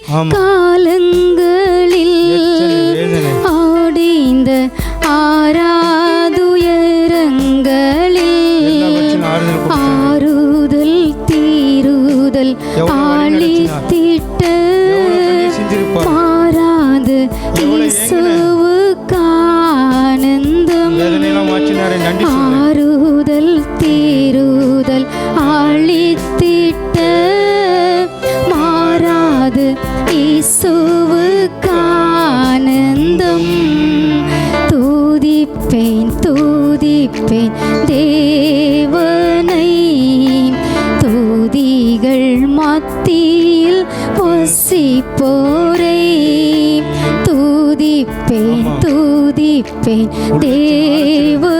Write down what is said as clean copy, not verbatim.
காலங்களில் ஆடிந்த ஆறாதுயரங்களில் ஆறுதல் தீருதல் ஆழித்திட்ட மாறாது இயேசுவுக்கு ஆனந்தம். ஆறுதல் தீருதல் ஆழித்திட்ட மாறாது இயேசுவுக்கு ஆனந்தம். துதிப்பேன் துதிப்பேன் தேவனை, துதிகள் மத்தியில் வசிப்போரை. துதிப்பேன் துதிப்பேன் தேவனை,